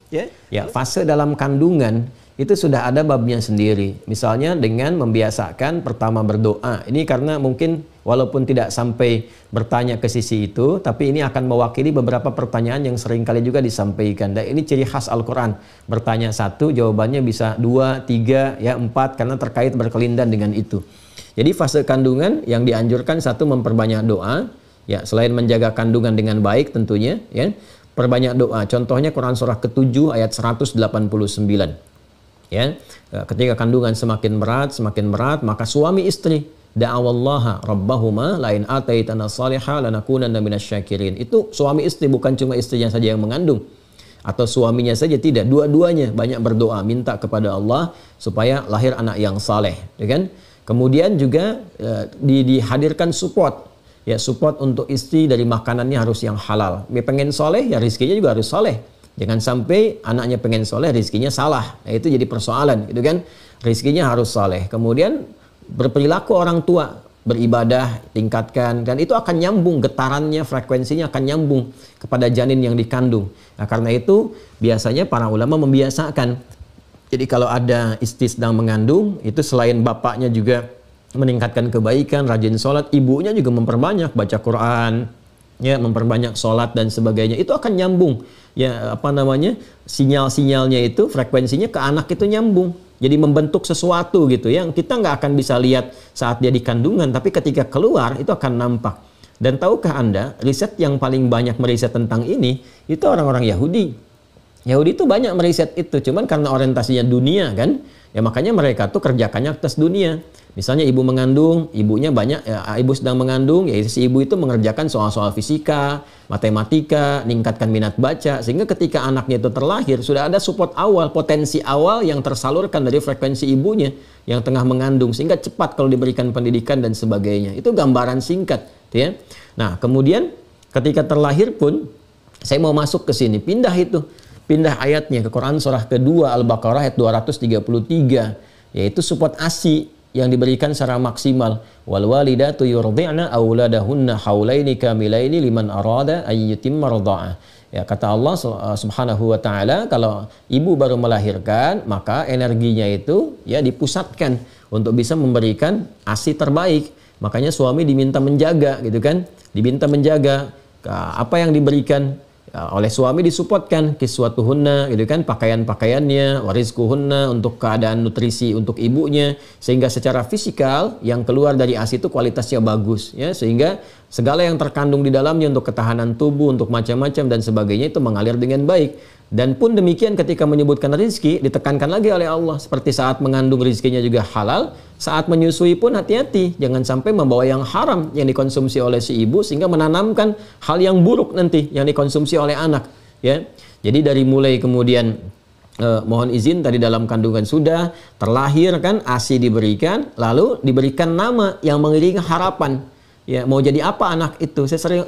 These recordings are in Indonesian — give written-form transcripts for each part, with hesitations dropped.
Ya, fase dalam kandungan itu sudah ada babnya sendiri. Misalnya dengan membiasakan pertama berdoa. Ini karena mungkin walaupun tidak sampai bertanya ke sisi itu, tapi ini akan mewakili beberapa pertanyaan yang seringkali juga disampaikan. Dan ini ciri khas Al-Quran. Bertanya satu, jawabannya bisa 2, 3, ya 4, karena terkait berkelindan dengan itu. Jadi fase kandungan yang dianjurkan satu, memperbanyak doa. Ya, selain menjaga kandungan dengan baik tentunya, ya, perbanyak doa. Contohnya Quran surah ke-7 ayat 189. Ya, ketika kandungan semakin berat, maka suami istri da'awallaha rabbahuma lain ataitana salihah lanakunanna minasyakirin. Itu suami istri, bukan cuma istrinya saja yang mengandung atau suaminya saja, tidak, dua-duanya banyak berdoa minta kepada Allah supaya lahir anak yang saleh, ya kan? Kemudian juga dihadirkan support. Ya, support untuk istri dari makanannya harus yang halal. Dia pengen soleh, ya rizkinya juga harus soleh. Jangan sampai anaknya pengen soleh, rizkinya salah. Nah, itu jadi persoalan, gitu kan? Rizkinya harus soleh. Kemudian berperilaku orang tua, beribadah, tingkatkan. Dan itu akan nyambung, getarannya, frekuensinya akan nyambung kepada janin yang dikandung. Nah, karena itu biasanya para ulama membiasakan. Jadi kalau ada istri sedang mengandung, itu selain bapaknya juga meningkatkan kebaikan, rajin sholat, ibunya juga memperbanyak baca Quran, ya, memperbanyak sholat dan sebagainya. Itu akan nyambung, ya, apa namanya, sinyal-sinyalnya itu, frekuensinya ke anak itu nyambung. Jadi membentuk sesuatu gitu yang kita nggak akan bisa lihat saat dia di kandungan, tapi ketika keluar itu akan nampak. Dan tahukah Anda, riset yang paling banyak meriset tentang ini itu orang-orang Yahudi. Yahudi itu banyak meriset itu, cuman karena orientasinya dunia kan, ya makanya mereka tuh kerjakannya atas dunia. Misalnya ibu mengandung, ibunya banyak, ya, ibu sedang mengandung, ya si ibu itu mengerjakan soal-soal fisika, matematika, meningkatkan minat baca, sehingga ketika anaknya itu terlahir, sudah ada support awal, potensi awal yang tersalurkan dari frekuensi ibunya yang tengah mengandung, sehingga cepat kalau diberikan pendidikan dan sebagainya. Itu gambaran singkat, ya. Nah, kemudian ketika terlahir pun, saya mau masuk ke sini, pindah ayatnya ke Quran surah kedua Al-Baqarah ayat 233, yaitu support ASI yang diberikan secara maksimal. Wal walidatu yurdi'na auladahunna haulaini kamilaini liman arada ay yutimma ridha'ah. Ya, kata Allah Subhanahu wa taala, kalau ibu baru melahirkan, maka energinya itu ya dipusatkan untuk bisa memberikan ASI terbaik. Makanya suami diminta menjaga, gitu kan? Diminta menjaga apa yang diberikan oleh suami, disupportkan kiswatuhunna, gitu kan, pakaian-pakaiannya, warizkuhunna, untuk keadaan nutrisi untuk ibunya, sehingga secara fisikal yang keluar dari ASI itu kualitasnya bagus, ya, sehingga segala yang terkandung di dalamnya untuk ketahanan tubuh, untuk macam-macam dan sebagainya itu mengalir dengan baik. Dan pun demikian ketika menyebutkan rizki, ditekankan lagi oleh Allah, seperti saat mengandung rizkinya juga halal, saat menyusui pun hati-hati, jangan sampai membawa yang haram yang dikonsumsi oleh si ibu, sehingga menanamkan hal yang buruk nanti yang dikonsumsi oleh anak, ya. Jadi dari mulai kemudian mohon izin tadi dalam kandungan sudah terlahir kan, ASI diberikan, lalu diberikan nama yang mengiringi harapan. Ya, mau jadi apa anak itu? Saya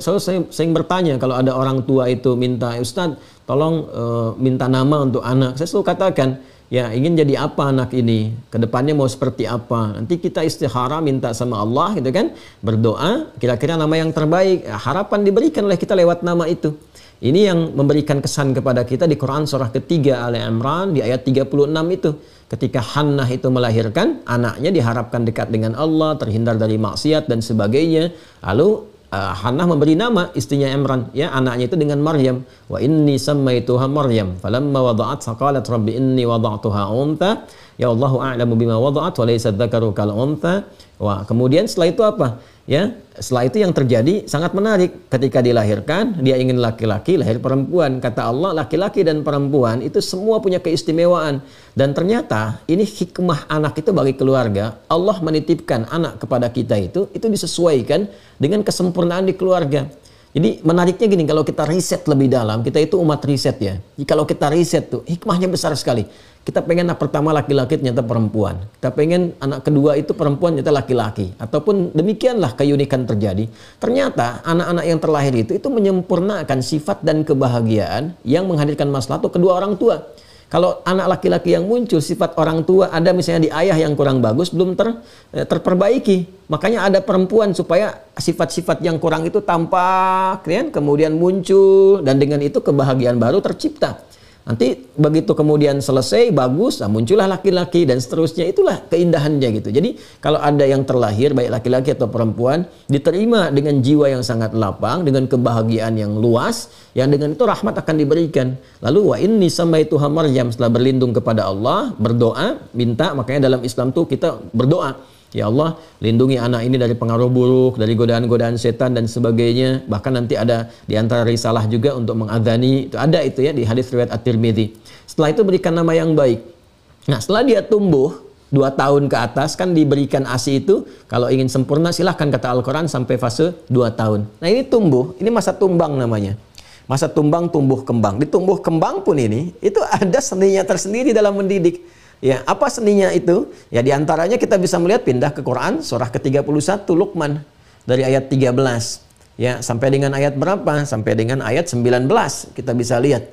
sering bertanya kalau ada orang tua itu minta, Ustadz, tolong minta nama untuk anak. Saya selalu katakan, ya, ingin jadi apa anak ini? Kedepannya mau seperti apa? Nanti kita istikharah, minta sama Allah, gitu kan? Berdoa, kira-kira nama yang terbaik. Ya, harapan diberikan oleh kita lewat nama itu. Ini yang memberikan kesan kepada kita di Quran surah ketiga Ali Imran di ayat 36 itu. Ketika Hannah itu melahirkan, anaknya diharapkan dekat dengan Allah, terhindar dari maksiat dan sebagainya. Lalu Hannah memberi nama istrinya Imran, ya, anaknya itu dengan Maryam. Wa inni sammaituha Maryam, falamma wada'at qalat rabbi inni wada'tuha untha, ya Allahu a'lamu bima wada'at wa laysa dzakaru kal untha. Wah, kemudian setelah itu apa? Ya, setelah itu yang terjadi sangat menarik. Ketika dilahirkan, dia ingin laki-laki, lahir perempuan. Kata Allah, laki-laki dan perempuan itu semua punya keistimewaan. Dan ternyata ini hikmah anak itu bagi keluarga. Allah menitipkan anak kepada kita itu disesuaikan dengan kesempurnaan di keluarga. Jadi menariknya gini, kalau kita riset lebih dalam, kita itu umat riset, ya. Kalau kita riset tuh, hikmahnya besar sekali. Kita pengen anak pertama laki-laki, ternyata perempuan. Kita pengen anak kedua itu perempuan, ternyata laki-laki. Ataupun demikianlah keunikan terjadi. Ternyata anak-anak yang terlahir itu menyempurnakan sifat dan kebahagiaan yang menghadirkan maslahat kedua orang tua. Kalau anak laki-laki yang muncul, sifat orang tua ada misalnya di ayah yang kurang bagus, belum terperbaiki. Makanya ada perempuan supaya sifat-sifat yang kurang itu tampak, kan? Kemudian muncul, dan dengan itu kebahagiaan baru tercipta. Nanti begitu kemudian selesai, bagus, nah muncullah laki-laki dan seterusnya. Itulah keindahannya gitu. Jadi kalau ada yang terlahir, baik laki-laki atau perempuan, diterima dengan jiwa yang sangat lapang, dengan kebahagiaan yang luas, yang dengan itu rahmat akan diberikan. Lalu wa inni samaituha Maryam, setelah berlindung kepada Allah, berdoa, minta. Makanya dalam Islam tuh kita berdoa, ya Allah, lindungi anak ini dari pengaruh buruk, dari godaan-godaan setan dan sebagainya. Bahkan nanti ada di antara risalah juga untuk mengadhani. Itu ada itu ya di hadis riwayat At-Tirmidzi. Setelah itu berikan nama yang baik. Nah, setelah dia tumbuh 2 tahun ke atas kan diberikan ASI itu. Kalau ingin sempurna silahkan kata Al-Quran sampai fase 2 tahun. Nah, ini tumbuh, ini masa tumbang namanya. Masa tumbang, tumbuh kembang. Di tumbuh kembang pun ini, itu ada seninya tersendiri dalam mendidik. Ya, apa seninya itu? Ya, diantaranya kita bisa melihat pindah ke Quran surah ke-31 Luqman dari ayat 13 ya sampai dengan ayat berapa? Sampai dengan ayat 19 kita bisa lihat.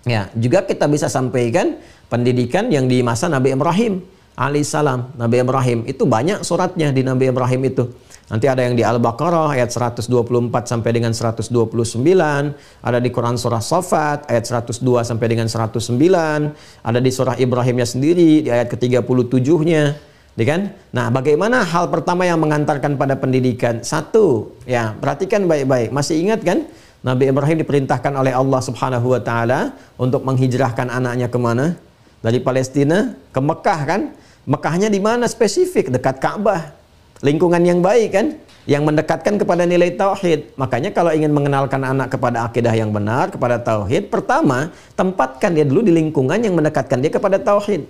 Ya, juga kita bisa sampaikan pendidikan yang di masa Nabi Ibrahim alaihissalam. Nabi Ibrahim itu banyak suratnya di Nabi Ibrahim itu. Nanti ada yang di Al-Baqarah ayat 124 sampai dengan 129, ada di Quran surah Shafat ayat 102 sampai dengan 109, ada di surah Ibrahimnya sendiri di ayat ke-37-nya, ya kan? Nah, bagaimana hal pertama yang mengantarkan pada pendidikan? Satu, ya, perhatikan baik-baik. Masih ingat kan? Nabi Ibrahim diperintahkan oleh Allah Subhanahu wa taala untuk menghijrahkan anaknya kemana? Dari Palestina ke Mekah kan? Mekahnya di mana spesifik? Dekat Ka'bah. Lingkungan yang baik kan, yang mendekatkan kepada nilai tauhid. Makanya kalau ingin mengenalkan anak kepada akidah yang benar, kepada tauhid, pertama tempatkan dia dulu di lingkungan yang mendekatkan dia kepada tauhid,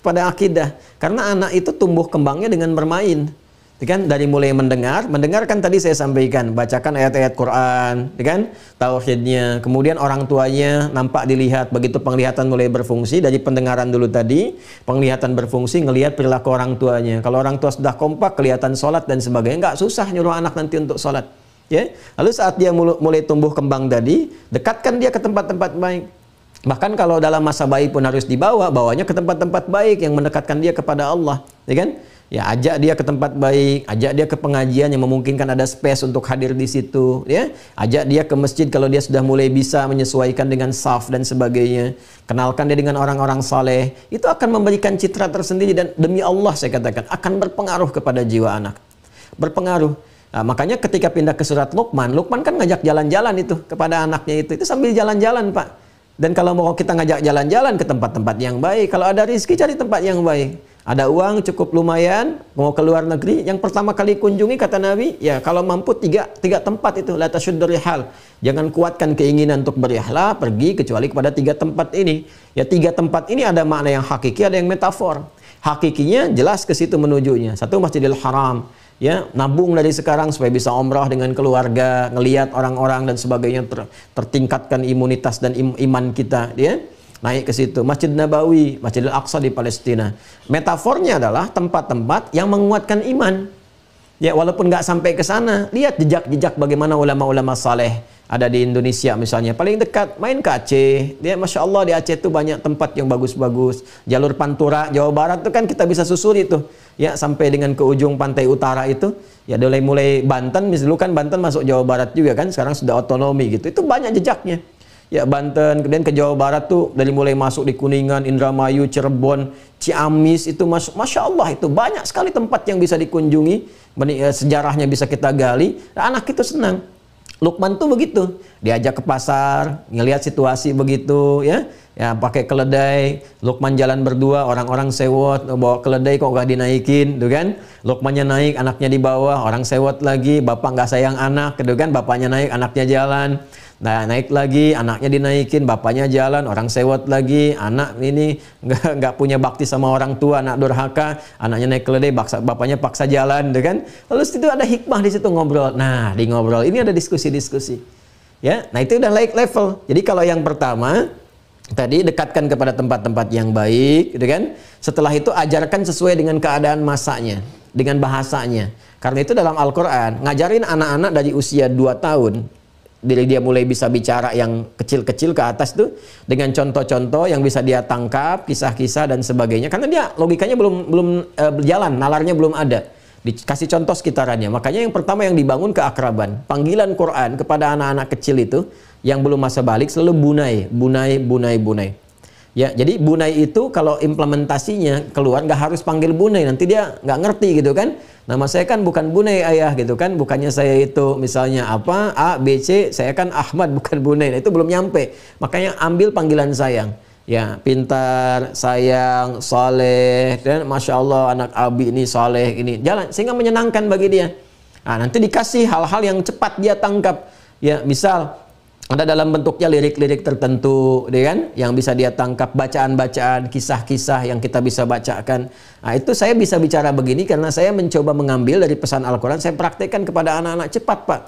kepada akidah. Karena anak itu tumbuh kembangnya dengan bermain. Kan dari mulai mendengarkan tadi saya sampaikan, bacakan ayat-ayat Quran, kan, tauhidnya, kemudian orang tuanya nampak dilihat, begitu penglihatan mulai berfungsi dari pendengaran dulu tadi, penglihatan berfungsi ngelihat perilaku orang tuanya. Kalau orang tua sudah kompak, kelihatan sholat dan sebagainya, nggak susah nyuruh anak nanti untuk sholat. Ya, lalu saat dia mulai tumbuh kembang tadi, dekatkan dia ke tempat-tempat baik. Bahkan kalau dalam masa bayi pun harus bawanya ke tempat-tempat baik yang mendekatkan dia kepada Allah, ya kan? Ya, ajak dia ke tempat baik, ajak dia ke pengajian yang memungkinkan ada space untuk hadir di situ, ya. Ajak dia ke masjid kalau dia sudah mulai bisa menyesuaikan dengan saf dan sebagainya. Kenalkan dia dengan orang-orang saleh. Itu akan memberikan citra tersendiri dan demi Allah saya katakan akan berpengaruh kepada jiwa anak. Berpengaruh. Nah, makanya ketika pindah ke surat Luqman kan ngajak jalan-jalan itu kepada anaknya itu sambil jalan-jalan, Pak. Dan kalau mau kita ngajak jalan-jalan ke tempat-tempat yang baik, kalau ada rezeki cari tempat yang baik. Ada uang cukup lumayan, mau ke luar negeri, yang pertama kali kunjungi kata Nabi, ya kalau mampu tiga tempat itu, la tasyuddur rihal. Jangan kuatkan keinginan untuk berihlah, pergi kecuali kepada 3 tempat ini. Ya 3 tempat ini ada makna yang hakiki, ada yang metafor. Hakikinya jelas ke situ menujunya. Satu Masjidil Haram. Ya, nabung dari sekarang supaya bisa umrah dengan keluarga, ngelihat orang-orang dan sebagainya, tertingkatkan imunitas dan iman kita, ya. Naik ke situ. Masjid Nabawi, Masjidil Aqsa di Palestina. Metafornya adalah tempat-tempat yang menguatkan iman. Ya, walaupun nggak sampai ke sana, lihat jejak-jejak bagaimana ulama-ulama saleh ada di Indonesia misalnya. Paling dekat main ke Aceh. Dia Masya Allah di Aceh itu banyak tempat yang bagus-bagus. Jalur Pantura, Jawa Barat itu kan kita bisa susuri itu. Ya, sampai dengan ke ujung pantai utara itu. Ya, mulai Banten, dulu kan Banten masuk Jawa Barat juga kan, sekarang sudah otonomi gitu. Itu banyak jejaknya. Ya, Banten, kemudian ke Jawa Barat tuh dari mulai masuk di Kuningan, Indramayu, Cirebon, Ciamis itu masuk. Masya Allah itu banyak sekali tempat yang bisa dikunjungi, sejarahnya bisa kita gali. Nah, anak itu senang. Luqman tuh begitu, diajak ke pasar, ngelihat situasi begitu, ya pakai keledai. Luqman jalan berdua, orang-orang sewot, bawa keledai kok gak dinaikin, tuh kan? Luqmannya naik, anaknya di bawah, orang sewot lagi, bapak nggak sayang anak, gitu kan? Bapaknya naik, anaknya jalan. Nah, naik lagi, anaknya dinaikin, bapaknya jalan, orang sewot lagi, anak ini nggak punya bakti sama orang tua, anak durhaka, anaknya naik keledai, bapaknya paksa jalan, gitu kan? Lalu itu ada hikmah di situ ngobrol. Nah, di ngobrol ini ada diskusi-diskusi. Ya, nah itu udah like level. Jadi kalau yang pertama tadi dekatkan kepada tempat-tempat yang baik, gitu kan? Setelah itu ajarkan sesuai dengan keadaan masanya, dengan bahasanya. Karena itu dalam Al-Quran ngajarin anak-anak dari usia 2 tahun. Dari dia mulai bisa bicara yang kecil-kecil ke atas tuh dengan contoh-contoh yang bisa dia tangkap, kisah-kisah dan sebagainya. Karena dia logikanya belum berjalan, nalarnya belum ada. Dikasih contoh sekitarannya. Makanya yang pertama yang dibangun keakraban. Panggilan Quran kepada anak-anak kecil itu yang belum masa balik selalu bunai. Ya, jadi bunai itu kalau implementasinya keluar nggak harus panggil bunai, nanti dia nggak ngerti gitu kan. Nama saya kan bukan bunai ayah gitu kan, bukannya saya itu misalnya apa A, B, C, saya kan Ahmad bukan bunai. Nah, itu belum nyampe. Makanya ambil panggilan sayang. Ya, pintar, sayang, soleh, dan masya Allah anak Abi ini soleh ini jalan sehingga menyenangkan bagi dia. Nah, nanti dikasih hal-hal yang cepat dia tangkap. Ya, misal ada dalam bentuknya lirik-lirik tertentu, kan? Yang bisa dia tangkap, bacaan-bacaan, kisah-kisah yang kita bisa bacakan. Nah, itu saya bisa bicara begini karena saya mencoba mengambil dari pesan Al-Quran, saya praktekkan kepada anak-anak cepat, Pak.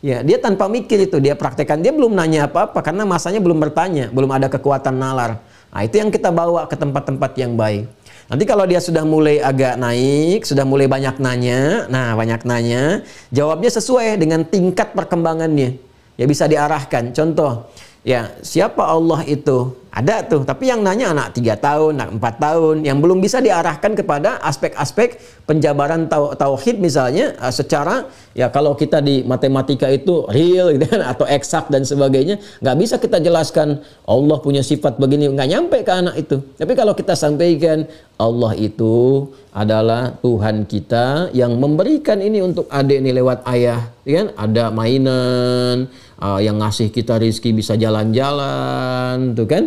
Ya, dia tanpa mikir itu, dia praktekkan. Dia belum nanya apa-apa karena masanya belum bertanya, belum ada kekuatan nalar. Nah, itu yang kita bawa ke tempat-tempat yang baik. Nanti kalau dia sudah mulai agak naik, sudah mulai banyak nanya, jawabnya sesuai dengan tingkat perkembangannya. Ya bisa diarahkan. Contoh, ya siapa Allah itu? Ada tuh, tapi yang nanya anak 3 tahun, anak 4 tahun, yang belum bisa diarahkan kepada aspek-aspek penjabaran tauhid misalnya, secara ya kalau kita di matematika itu real gitu kan, atau eksak dan sebagainya, nggak bisa kita jelaskan Allah punya sifat begini, nggak nyampe ke anak itu. Tapi kalau kita sampaikan Allah itu adalah Tuhan kita yang memberikan ini untuk adik ini lewat ayah, kan? Ada mainan yang ngasih kita rizki bisa jalan-jalan, tuh kan?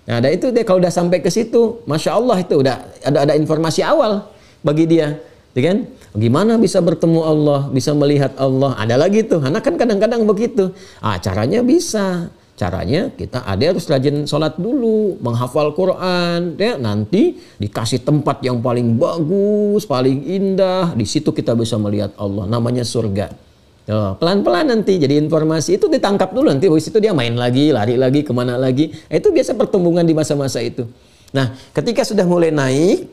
Nah, ada itu dia kalau udah sampai ke situ, masya Allah itu udah ada informasi awal bagi dia, kan? Gimana bisa bertemu Allah, bisa melihat Allah? Ada lagi tuh, anak kan kadang-kadang begitu. Caranya bisa. Caranya kita harus rajin sholat dulu, menghafal Quran, ya, nanti dikasih tempat yang paling bagus, paling indah, di situ kita bisa melihat Allah, namanya surga. Pelan-pelan nanti jadi informasi itu ditangkap dulu, nanti habis itu dia main lagi, lari lagi, kemana lagi. Itu biasa pertumbuhan di masa-masa itu. Nah, ketika sudah mulai naik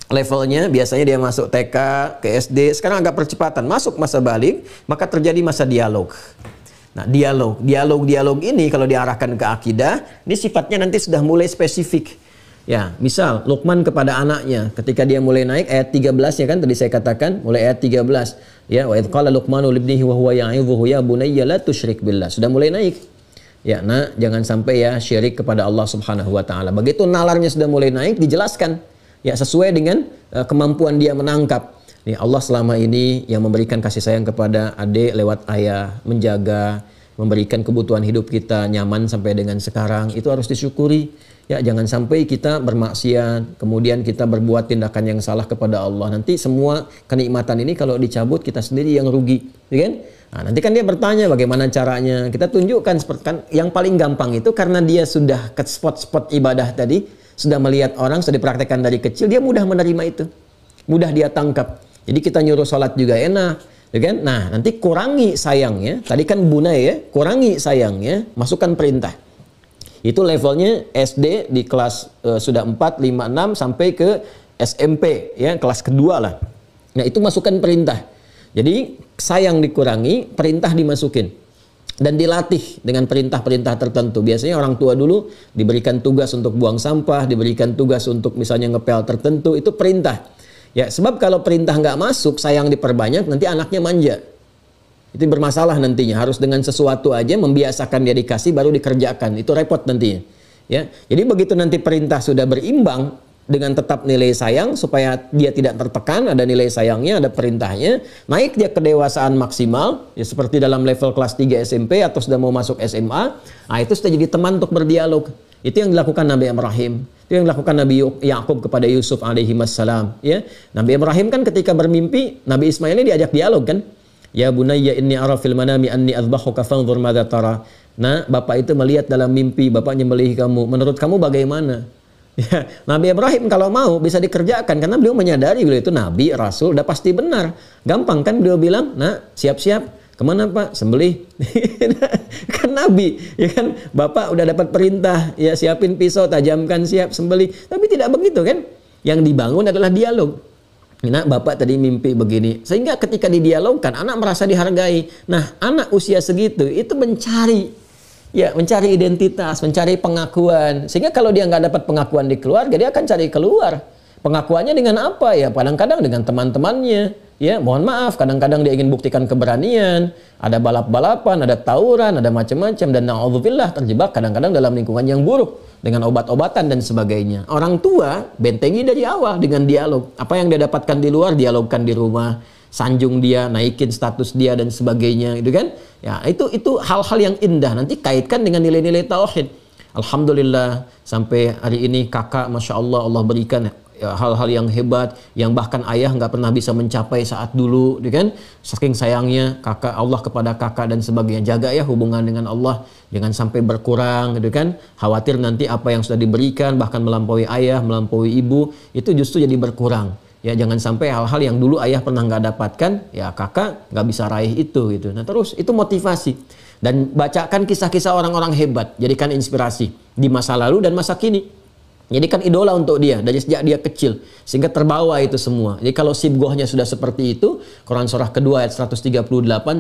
levelnya, biasanya dia masuk TK, ke SD, sekarang agak percepatan, masuk masa balik, maka terjadi masa dialog. Nah, dialog ini kalau diarahkan ke akidah, ini sifatnya nanti sudah mulai spesifik. Ya, misal Luqman kepada anaknya ketika dia mulai naik ayat 13 ya kan, tadi saya katakan mulai ayat 13 ya, wa idz qala luqmanu libnihi wa huwa ya'idhuhu ya bunayya la tusyrik billah, sudah mulai naik. Ya, nah jangan sampai ya syirik kepada Allah Subhanahu wa taala. Begitu nalarnya sudah mulai naik, dijelaskan ya sesuai dengan kemampuan dia menangkap. Nih, Allah selama ini yang memberikan kasih sayang kepada adik lewat ayah, menjaga, memberikan kebutuhan hidup kita nyaman sampai dengan sekarang, itu harus disyukuri. Ya, jangan sampai kita bermaksiat, kemudian kita berbuat tindakan yang salah kepada Allah. Nanti semua kenikmatan ini kalau dicabut kita sendiri yang rugi, ya kan? Nah, nanti kan dia bertanya bagaimana caranya. Kita tunjukkan seperti kan yang paling gampang itu karena dia sudah ke spot-spot ibadah tadi, sudah melihat orang, sudah dipraktekkan dari kecil, dia mudah menerima itu. Mudah dia tangkap. Jadi kita nyuruh sholat juga enak, ya kan? Nah, nanti kurangi sayangnya. Tadi kan bunai ya, kurangi sayangnya, masukkan perintah. Itu levelnya SD di kelas sudah 4, 5, 6 sampai ke SMP ya, kelas kedua lah. Nah, itu masukkan perintah. Jadi sayang dikurangi, perintah dimasukin. Dan dilatih dengan perintah-perintah tertentu. Biasanya orang tua dulu diberikan tugas untuk buang sampah, diberikan tugas untuk misalnya ngepel tertentu, itu perintah. Ya, sebab kalau perintah nggak masuk, sayang diperbanyak, nanti anaknya manja. Itu bermasalah nantinya, harus dengan sesuatu aja membiasakan dia dikasih baru dikerjakan, itu repot nantinya. Ya, jadi begitu nanti perintah sudah berimbang dengan tetap nilai sayang supaya dia tidak tertekan, ada nilai sayangnya, ada perintahnya, naik dia kedewasaan maksimal, ya seperti dalam level kelas 3 SMP atau sudah mau masuk SMA, nah itu sudah jadi teman untuk berdialog. Itu yang dilakukan Nabi Ibrahim, itu yang dilakukan Nabi Yakub kepada Yusuf alaihi wassalam. Ya, Nabi Ibrahim kan ketika bermimpi, Nabi Ismail ini diajak dialog kan. Ya bunayya inni ara fil manami anni adbahuka fanzur madza tara. Nah, bapak itu melihat dalam mimpi, bapaknya nyembelih kamu. Menurut kamu bagaimana? Ya, Nabi Ibrahim kalau mau bisa dikerjakan karena beliau menyadari beliau itu nabi, rasul, udah pasti benar. Gampang kan beliau bilang, "Nah, siap-siap. Kemana Pak? Sembelih." Kan nabi, ya kan? Bapak udah dapat perintah, ya siapin pisau, tajamkan, siap sembelih. Tapi tidak begitu kan? Yang dibangun adalah dialog. Nah, bapak tadi mimpi begini. Sehingga ketika didialogkan, anak merasa dihargai. Nah, anak usia segitu itu mencari identitas, mencari pengakuan. Sehingga kalau dia nggak dapat pengakuan di keluarga, dia akan cari keluar. Pengakuannya dengan apa ya? Kadang-kadang dengan teman-temannya. Ya, mohon maaf, kadang-kadang dia ingin buktikan keberanian, ada balap-balapan, ada tawuran, ada macam-macam, dan na'udzubillah terjebak kadang-kadang dalam lingkungan yang buruk dengan obat-obatan dan sebagainya. Orang tua bentengi dari awal dengan dialog. Apa yang dia dapatkan di luar, dialogkan di rumah, sanjung dia, naikin status dia dan sebagainya, gitu kan? Ya, itu hal-hal yang indah. Nanti kaitkan dengan nilai-nilai tauhid. Alhamdulillah sampai hari ini kakak, masya Allah, Allah berikan hal-hal yang hebat yang bahkan ayah nggak pernah bisa mencapai saat dulu, kan? Saking sayangnya kakak Allah kepada kakak dan sebagainya. Jaga ya hubungan dengan Allah, jangan sampai berkurang, gitu kan? Khawatir nanti apa yang sudah diberikan bahkan melampaui ayah, melampaui ibu, itu justru jadi berkurang. Ya, jangan sampai hal-hal yang dulu ayah pernah nggak dapatkan, ya kakak nggak bisa raih itu, gitu. Nah terus itu motivasi. Dan bacakan kisah-kisah orang-orang hebat, jadikan inspirasi di masa lalu dan masa kini. Jadikan idola untuk dia dari sejak dia kecil sehingga terbawa itu semua. Jadi kalau sibghahnya sudah seperti itu, Quran surah kedua ayat 138,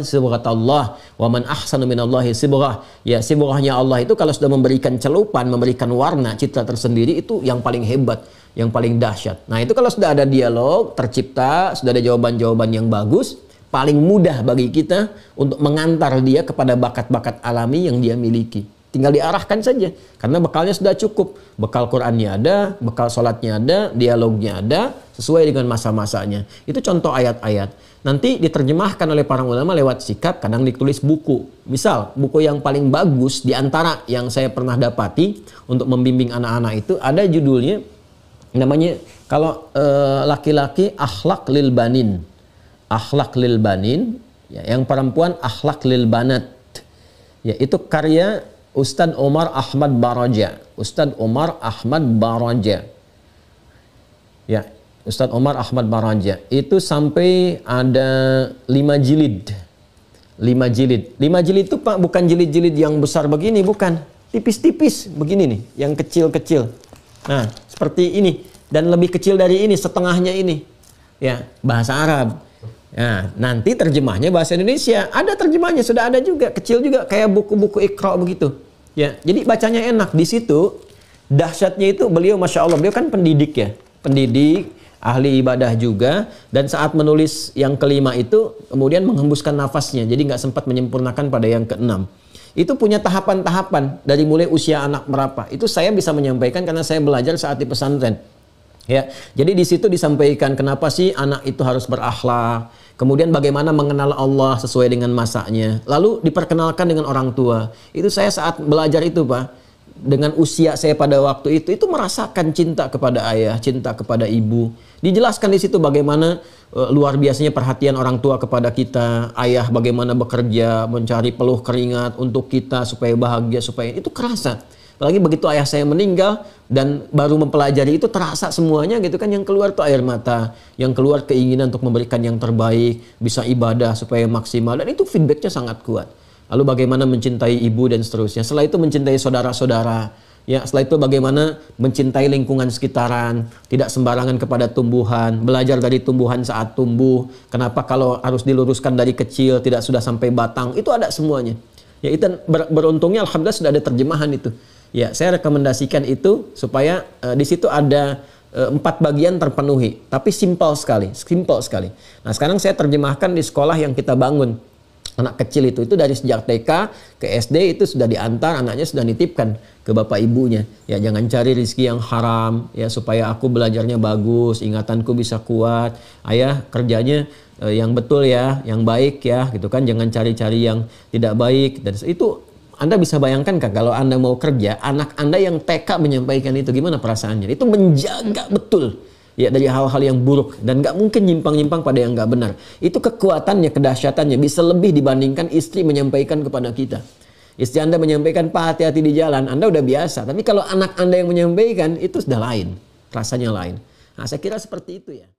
sibghatullah wa man ahsanu minallahi sibghah. Ya, sibghahnya Allah itu kalau sudah memberikan celupan, memberikan warna, citra tersendiri, itu yang paling hebat, yang paling dahsyat. Nah, itu kalau sudah ada dialog tercipta, sudah ada jawaban-jawaban yang bagus, paling mudah bagi kita untuk mengantar dia kepada bakat-bakat alami yang dia miliki. Tinggal diarahkan saja, karena bekalnya sudah cukup. Bekal Qur'annya ada, bekal sholatnya ada, dialognya ada, sesuai dengan masa-masanya. Itu contoh ayat-ayat. Nanti diterjemahkan oleh para ulama lewat sikap, kadang ditulis buku. Misal, buku yang paling bagus di antara yang saya pernah dapati untuk membimbing anak-anak itu, ada judulnya, namanya, kalau laki-laki, Akhlak lil Banin. Akhlak lil Banin, ya, yang perempuan Akhlak lil Banat. Ya, itu karya Ustadz Omar Ahmad Baraja. Ustadz Omar Ahmad Baraja. Ya, Ustadz Omar Ahmad Baraja. Itu sampai ada 5 jilid. 5 jilid. 5 jilid itu Pak, bukan jilid-jilid yang besar begini, bukan. Tipis-tipis begini nih, yang kecil-kecil. Nah, seperti ini. Dan lebih kecil dari ini, setengahnya ini. Ya, bahasa Arab. Nah, nanti terjemahnya bahasa Indonesia. Ada terjemahnya, sudah ada juga, kecil juga, kayak buku-buku Iqra begitu. Ya, jadi bacanya enak. Di situ dahsyatnya itu beliau, masya Allah, beliau kan pendidik ya, pendidik, ahli ibadah juga. Dan saat menulis yang kelima itu kemudian menghembuskan nafasnya, jadi nggak sempat menyempurnakan pada yang keenam. Itu punya tahapan-tahapan dari mulai usia anak berapa. Itu saya bisa menyampaikan karena saya belajar saat di pesantren. Ya, jadi di situ disampaikan kenapa sih anak itu harus berakhlak, kemudian bagaimana mengenal Allah sesuai dengan masanya, lalu diperkenalkan dengan orang tua. Itu saya saat belajar itu Pak, dengan usia saya pada waktu itu merasakan cinta kepada ayah, cinta kepada ibu. Dijelaskan di situ bagaimana luar biasanya perhatian orang tua kepada kita, ayah bagaimana bekerja, mencari peluh keringat untuk kita supaya bahagia, supaya itu kerasa. Apalagi begitu ayah saya meninggal dan baru mempelajari itu terasa semuanya gitu kan, yang keluar tuh air mata, yang keluar keinginan untuk memberikan yang terbaik, bisa ibadah supaya maksimal, dan itu feedbacknya sangat kuat. Lalu bagaimana mencintai ibu dan seterusnya. Setelah itu mencintai saudara-saudara. Ya, setelah itu bagaimana mencintai lingkungan sekitaran, tidak sembarangan kepada tumbuhan, belajar dari tumbuhan saat tumbuh. Kenapa kalau harus diluruskan dari kecil, tidak sudah sampai batang, itu ada semuanya. Ya, itu beruntungnya alhamdulillah sudah ada terjemahan itu. Ya, saya rekomendasikan itu supaya di situ ada 4 bagian terpenuhi, tapi simpel sekali, Nah, sekarang saya terjemahkan di sekolah yang kita bangun. Anak kecil itu dari sejak TK ke SD itu sudah diantar, anaknya sudah nitipkan ke bapak ibunya. Ya, jangan cari rezeki yang haram, ya, supaya aku belajarnya bagus, ingatanku bisa kuat. Ayah kerjanya yang betul ya, yang baik ya, gitu kan. Jangan cari-cari yang tidak baik. Dan itu Anda bisa bayangkan kan kalau Anda mau kerja, anak Anda yang TK menyampaikan itu, gimana perasaannya? Itu menjaga betul ya dari hal-hal yang buruk, dan nggak mungkin nyimpang-nyimpang pada yang nggak benar. Itu kekuatannya, kedahsyatannya bisa lebih dibandingkan istri menyampaikan kepada kita. Istri Anda menyampaikan, Pak hati-hati di jalan, Anda udah biasa. Tapi kalau anak Anda yang menyampaikan, itu sudah lain, rasanya lain. Nah, saya kira seperti itu ya.